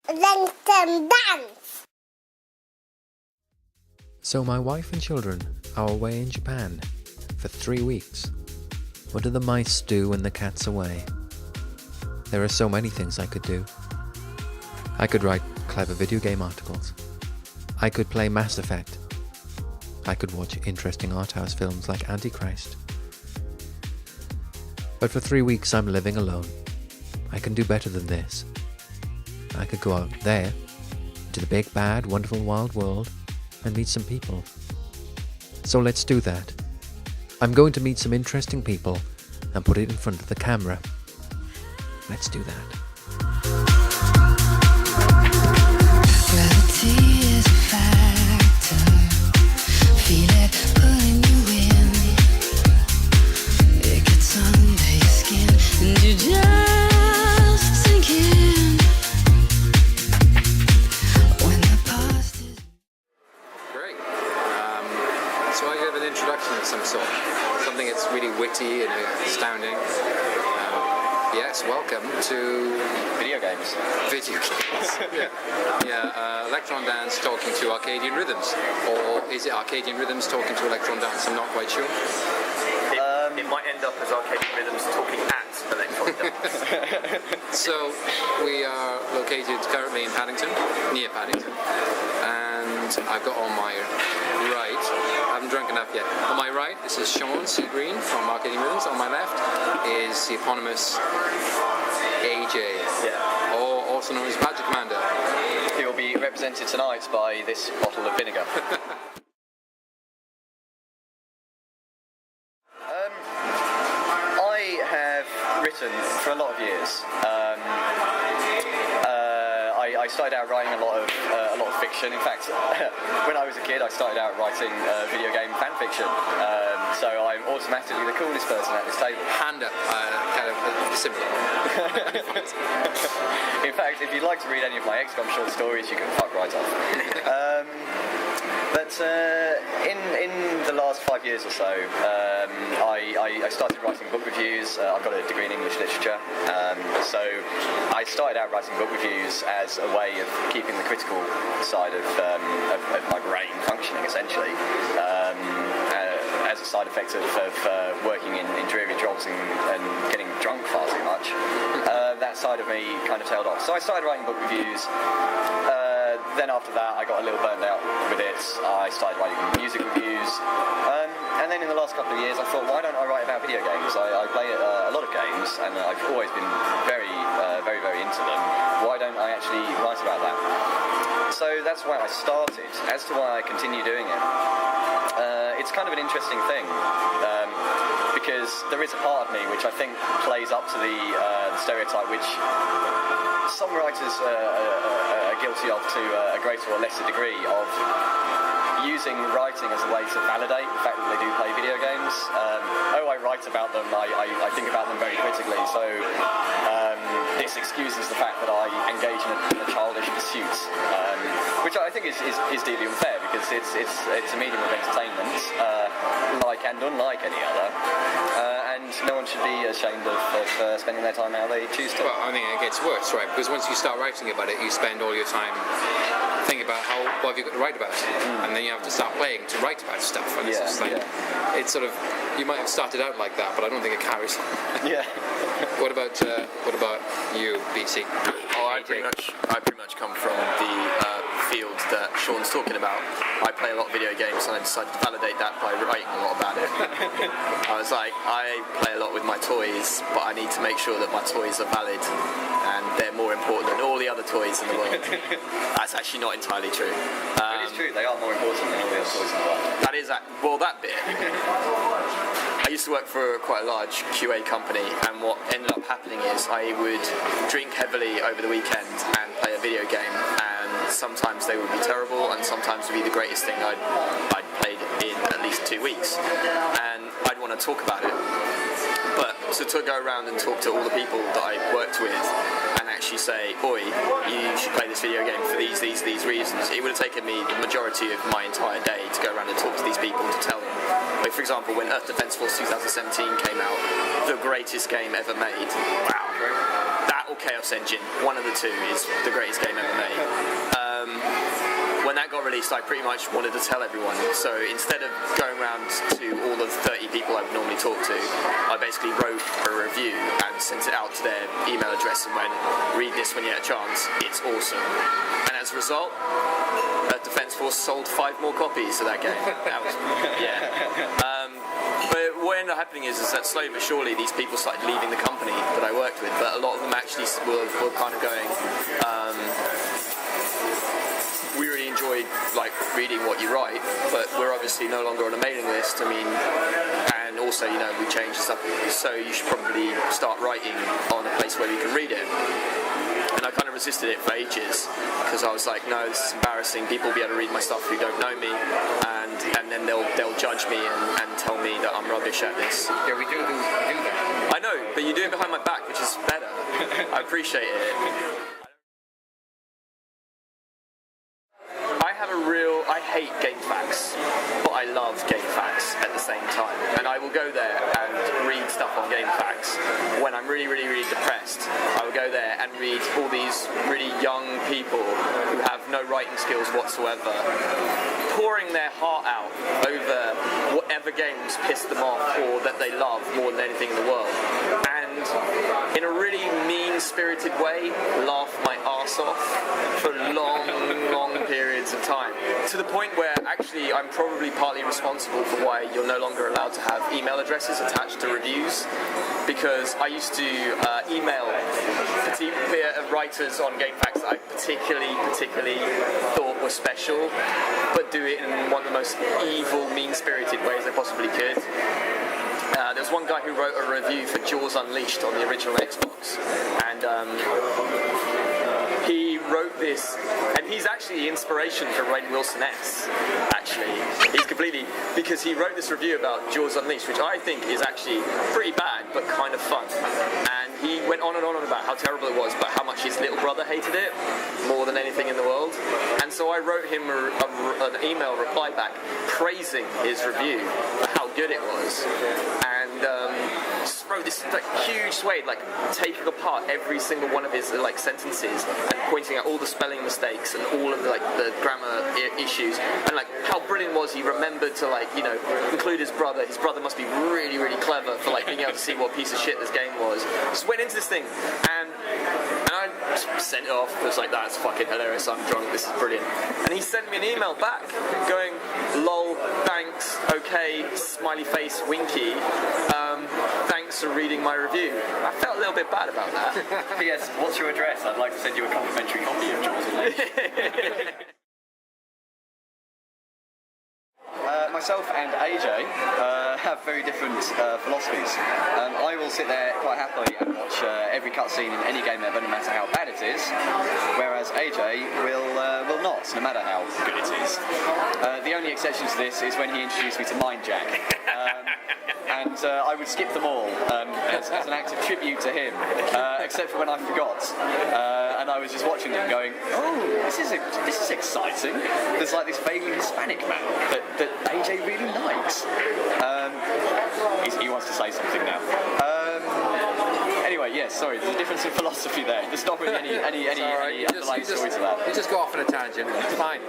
Then dance. So my wife and children are away in Japan for 3 weeks. What do the mice do when the cat's away? There are so many things I could do. I could write clever video game articles. I could play Mass Effect. I could watch interesting art house films like Antichrist. But for 3 weeks I'm living alone. I can do better than this. I could go out there, to the big, bad, wonderful, wild world, and meet some people. So let's do that. I'm going to meet some interesting people and put it in front of the camera. Let's do that. Gravity is a factor. Feel it pulling you in. It gets under your skin, and you just sink in. When the past is Great. So I give an introduction of some sort. Something that's really witty and astounding. Yes, welcome to Video games. video games. Yeah. Electron Dance talking to Arcadian Rhythms. Or is it Arcadian Rhythms talking to Electron Dance? I'm not quite sure. It might end up as Arcadian Rhythms talking at Electron Dance. So we are located currently in Paddington, near Paddington, and I've got on my right, I haven't drunk enough yet, on my right this is Sean C. Green from Arcadian Rhythms, on my left is the eponymous AJ, or also known as Magic Commander. He will be represented tonight by this bottle of vinegar. I have written for a lot of years. I started out writing a lot of fiction. In fact, when I was a kid, I started out writing video game fan fiction. So I'm automatically the coolest person at this table. Hand up, kind of simple. In fact, if you'd like to read any of my XCOM short stories, you can fuck right off. But in the last 5 years or so, I started writing book reviews. I've got a degree in English literature, so I started out writing book reviews as a way of keeping the critical side of my brain functioning, essentially, as a side effect of working in dreary jobs and getting drunk far too much. That side of me kind of tailed off. So I started writing book reviews. Then after that, I got a little burned out with it. I started writing music reviews. And then in the last couple of years, I thought, why don't I write about video games? I play a lot of games, and I've always been very into them. Why don't I actually write about that? So that's why I started. As to why I continue doing it, it's kind of an interesting thing. Because there is a part of me which I think plays up to the stereotype which some writers are guilty of to a greater or lesser degree, of using writing as a way to validate the fact that they do play video games. I write about them, I think about them very critically, so this excuses the fact that I engage in a childish pursuit, which I think is deeply unfair, because it's a medium of entertainment, like and unlike any other, and no one should be ashamed of spending their time how they choose to. Well, I mean, it gets worse, right? Because once you start writing about it, you spend all your time thinking about what have you got to write about, and then you have to start playing to write about stuff. And it's just like, it's sort of, you might have started out like that, but I don't think it carries on. Yeah. What about you, BC? I pretty much come from the field that Sean's talking about. I play a lot of video games, and I decided to validate that by writing a lot about it. I was like, I play a lot with my toys, but I need to make sure that my toys are valid and they're more important than all the other toys in the world. That's actually not entirely true. It is true, they are more important than all the other toys in the world. That is, that bit. I used to work for quite a large QA company, and what ended up happening is I would drink heavily over the weekend and play a video game, and sometimes they would be terrible, and sometimes would be the greatest thing I'd played in at least 2 weeks, and I'd want to talk about it. But to go around and talk to all the people that I worked with and actually say, "Oi, you should play this video game for these reasons," it would have taken me the majority of my entire day to go around and talk to these people to tell them. Like, for example, when Earth Defense Force 2017 came out, the greatest game ever made. Wow. That or Chaos Engine, one of the two is the greatest game ever made. When that got released, I pretty much wanted to tell everyone. So instead of going around to all the 30 people I would normally talk to, I basically wrote a review and sent it out to their email address and went, read this when you get a chance, it's awesome. And as a result, Defence Force sold 5 more copies of that game. That was, but what ended up happening is that slowly but surely these people started leaving the company that I worked with, but a lot of them actually were kind of going, we really enjoyed like reading what you write, but we're obviously no longer on a mailing list. I mean, and also, you know, we changed stuff, so you should probably start writing on a place where you can read it. And I kind of resisted it for ages because I was like, no, this is embarrassing. People will be able to read my stuff who don't know me, and then they'll judge me and tell me that I'm rubbish at this. Yeah, we do that. I know, but you do it behind my back, which is better. I appreciate it. I hate GameFAQs, but I love GameFAQs at the same time. And I will go there and read stuff on GameFAQs when I'm really, really, really depressed. I will go there and read all these really young people who have no writing skills whatsoever, pouring their heart out over whatever games piss them off or that they love more than anything in the world. And in a really mean-spirited way, laugh my arse off for long, long periods of time. To the point where actually I'm probably partly responsible for why you're no longer allowed to have email addresses attached to reviews, because I used to email writers on GameFAQs that I particularly thought were special, but do it in one of the most evil, mean-spirited ways I possibly could. There's one guy who wrote a review for Jaws Unleashed on the original Xbox, and he wrote this, and he's actually the inspiration for Rainn Wilson S. Actually, he's completely, because he wrote this review about Jaws Unleashed, which I think is actually pretty bad but kind of fun. And he went on and on about how terrible it was, but how much his little brother hated it more than anything in the world. And so I wrote him an email reply back praising his review for how good it was, and just wrote this like huge swathe, like taking apart every single one of his like sentences and pointing out all the spelling mistakes and all of the, like the grammar issues, and like how brilliant was he remembered to like, you know, include his brother. His brother must be really, really clever for like being able to see what piece of shit this game was. Just went into this thing and I sent it off. It was like, that's fucking hilarious, I'm drunk, this is brilliant. And he sent me an email back going, lol, thanks, okay, smiley face, winky, thanks for reading my review. I felt a little bit bad about that. P.S. What's your address? I'd like to send you a complimentary copy of Jaws Unleashed. Myself and AJ have very different philosophies. I will sit there quite happily and watch every cutscene in any game ever, no matter how bad it is, whereas AJ will not, no matter how good it is. The only exception to this is when he introduced me to Mind Jack. And I would skip them all as an act of tribute to him, except for when I forgot. And I was just watching them going, oh, this is exciting. There's like this vaguely Hispanic man that AJ really likes. He wants to say something now. Anyway, yes, sorry, there's a difference in philosophy there. There's not really any underlying story to that. You just go off on a tangent, it's fine.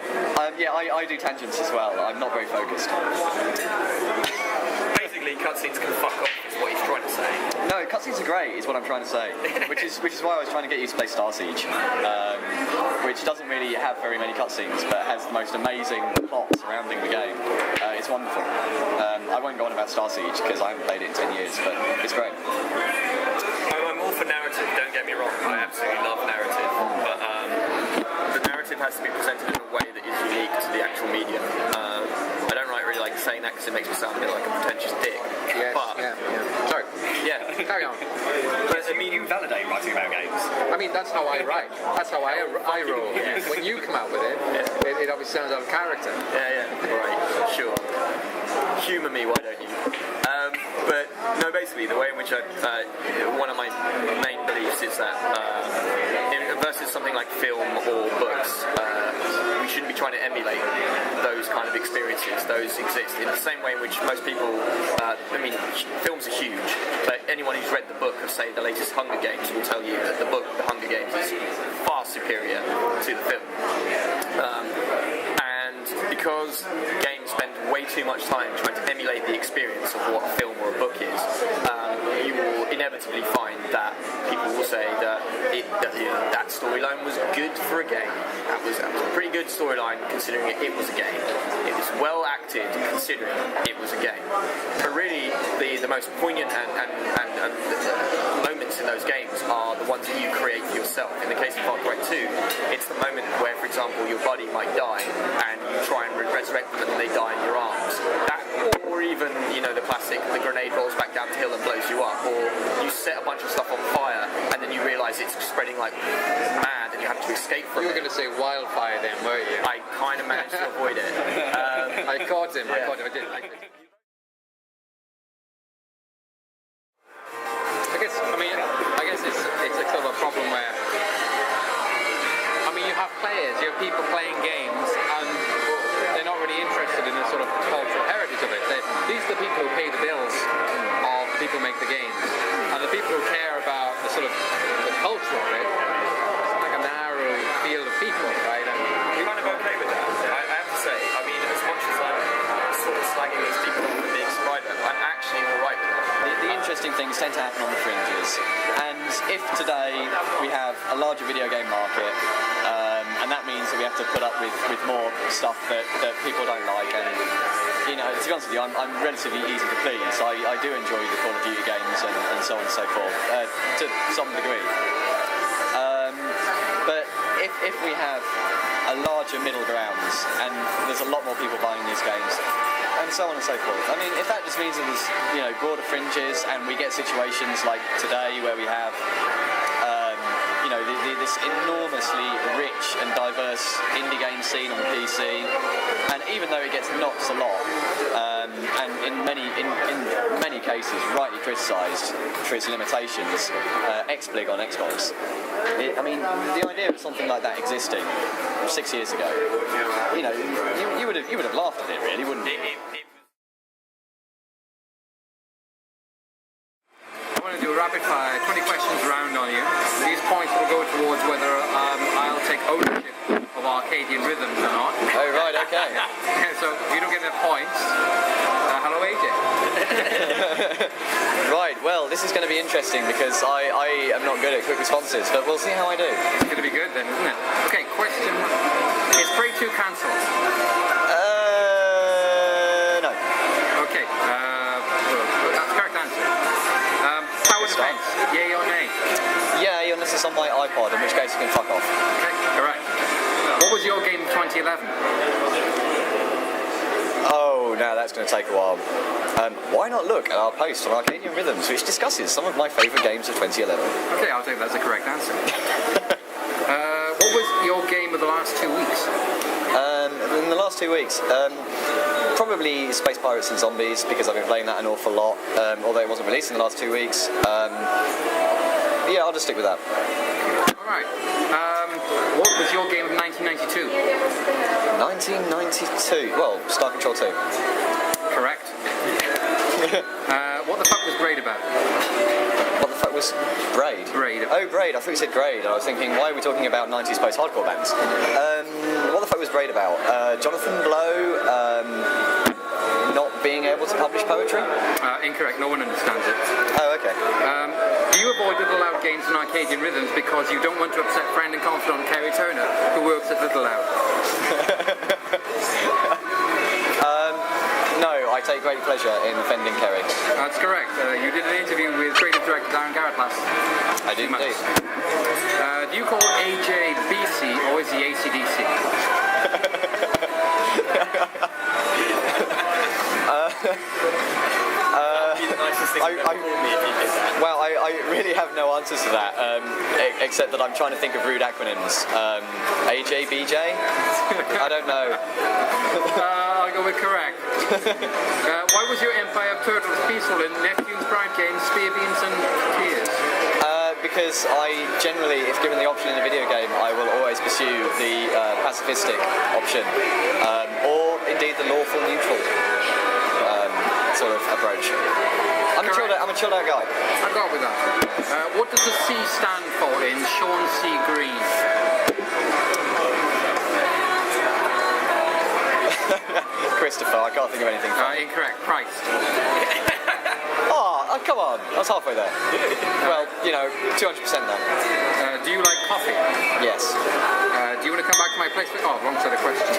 Yeah, I do tangents as well. I'm not very focused. Basically, cutscenes can fuck off, is what he's trying to say. No, cutscenes are great, is what I'm trying to say. which is why I was trying to get you to play Star Siege, which doesn't really have very many cutscenes, but has the most amazing plot surrounding the game. It's wonderful. I won't go on about Star Siege because I haven't played it in 10 years, but it's great. I'm all for narrative, don't get me wrong. I absolutely love narrative, but the narrative has to be presented in a way that is unique to the actual medium. I don't really like saying that because it makes me sound a bit like a pretentious dick. Yes, but, Sorry. Yeah. Carry on. But I mean, you validate writing about games. I mean, that's how I write. That's how I roll. Yes. When you come out with it, it obviously sounds out of character. Yeah, right, sure. Humour me, why don't you? But no, basically, the way in which one of my main beliefs is that versus something like film or books, we shouldn't be trying to emulate those those kind of experiences, those exist in the same way in which most people, films are huge, but anyone who's read the book of, say, the latest Hunger Games will tell you that the book, The Hunger Games, is far superior to the film. And because games spend way too much time trying to emulate the experience of what a film or a book is, you will inevitably find that people will say that that storyline was good for a game. That was a pretty good storyline considering it was a game. It was well acted considering it was a game. But really, the most poignant and moments in those games are the ones that you create for yourself. In the case of Far Cry 2, it's the moment where, for example, your buddy might die and you try and resurrect them and then they die in your arms. That, or even, the classic, the grenade rolls back down the hill and blows you up, or you set a bunch of stuff on fire and then you realise it's spreading like mad and you have to escape from it. You were going to say wildfire then, weren't you? I kind of managed to avoid it. I caught him, yeah. I did. I guess it's a sort of a problem where, you have players, you have people playing games, and they're not really interested in the sort of cultural heritage of it. These are the people who pay the bills of the people who make the games, and the people who care about the sort of the culture of it. It's like a narrow field of people, right? And I'm kind of okay with that. I have to say, as much as I'm sort of slagging these people off for being survivor, I'm actually alright with that. The interesting things tend to happen on the fringes, and if today we have a larger video game market, and that means that we have to put up with more stuff that people don't like, and to be honest with you, I'm relatively easy to please. I do enjoy the Call of Duty games and so on and so forth, to some degree. But if we have a larger middle ground, and there's a lot more people buying these games, and so on and so forth. If that just means that there's broader fringes, and we get situations like today where we have this enormously rich and diverse indie game scene on PC, and even though it gets knocked a lot, and in many cases rightly criticised for its limitations, XBlig on Xbox. The idea of something like that existing 6 years ago, you would have laughed at it, really, wouldn't you? I'm going to do a rapid fire, 20 questions round on you. These points will go towards whether I'll take ownership of Arcadian rhythms or not. Oh, right, okay. So if you don't get enough points, hello AJ. Right, well, this is going to be interesting because I am not good at quick responses, but we'll see how I do. It's going to be good then, isn't it? Okay, question. Is Prey 2 cancelled? No. Okay, that's the correct answer. Tower defense, yay or nay? Yay, unless it's on my iPod, in which case you can fuck off. Okay, correct. What was your game of 2011? Oh, now that's going to take a while. Why not look at our post on Arcadian Rhythms, which discusses some of my favourite games of 2011. Okay, I'll take that as the correct answer. What was your game of the last 2 weeks? In the last 2 weeks, probably Space Pirates and Zombies, because I've been playing that an awful lot, although it wasn't released in the last 2 weeks. Yeah, I'll just stick with that. Alright. What was your game of 1992? 1992, well, Star Control 2. Correct. What the fuck was Braid about? What the fuck was Braid? Braid. Oh, Braid, I thought you said Grade. I was thinking, why are we talking about 90s post-hardcore bands? What the fuck was Braid about? Jonathan Blow, not being able to publish poetry? Incorrect, no one understands it. Oh, okay. Do you avoid Little Loud games and Arcadian Rhythms because you don't want to upset friend and confidant Kerry Turner, who works at Little Loud? No, I take great pleasure in offending Kerry. That's correct. You did an interview with creative director Darren Garrett last I did indeed. Do you call AJ BC or is he ACDC? That'd be the nicest thing you ever called me if you did that. Well, I really have no answers to that, except that I'm trying to think of rude acronyms. AJ, BJ? I don't know. I'll go with correct. Why was your Empire of Turtles peaceful in Neptune's Pride games, Spear Beams and Tears? Because I generally, if given the option in a video game, I will always pursue you the pacifistic option, or indeed the lawful neutral sort of approach. I'm a chilled out guy. I got with that. What does the C stand for in Sean C. Green? Christopher, I can't think of anything. Incorrect. Christ. Oh, come on. I was halfway there. Well, 200% then. Do you like coffee? Yes. Do you want to come back to my place? Oh, wrong set of questions.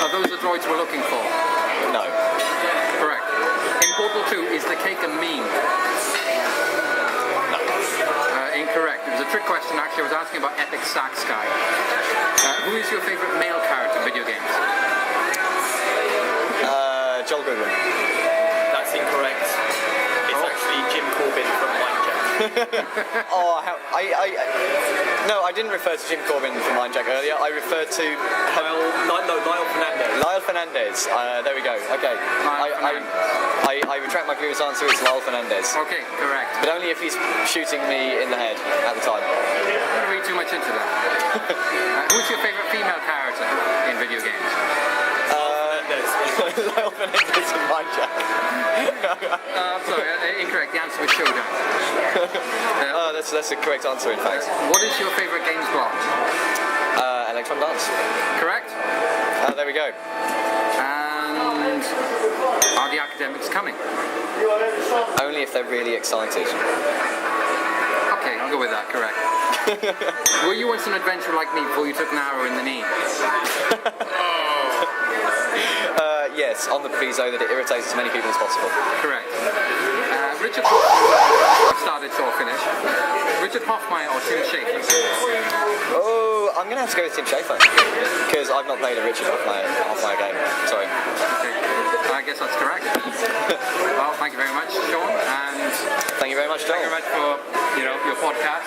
Are those the droids we're looking for? No. Correct. In Portal 2, is the cake a meme? No. Incorrect. It was a trick question, actually. I was asking about Epic Sack Sky. Who is your favourite male character in video games? Joel Goodwin. That's incorrect. It's actually Jim Corbyn from Mindjack. No, I didn't refer to Jim Corbyn from Mindjack earlier. I referred to Lyle Fernandez. Lyle Fernandez. There we go. Okay. I retract my previous answer. It's Lyle Fernandez. Okay, correct. But only if he's shooting me in the head at the time. I don't want to read too much into that. Who's your favourite female character in video games? Lyle Fernandez in Mindjack. Sorry, incorrect. The answer was Showdown. That's the correct answer, in fact. What is your favourite games block? Electron Dance. Correct. There we go. And are the academics coming? Only if they're really excited. Okay, I'll go with that. Correct. Were you once an adventurer like me before you took an arrow in the knee? Yes, on the proviso that it irritates as many people as possible. Correct. Richard Hoffmeyer started to finish. Richard Hoffmeyer or Tim Schafer? Oh, I'm going to have to go with Tim Schafer because I've not played a Richard Hoffmeyer game. Sorry. Okay. I guess that's correct. Well, thank you very much, Sean, and thank you very much, Joel. Thank you very much for your podcast.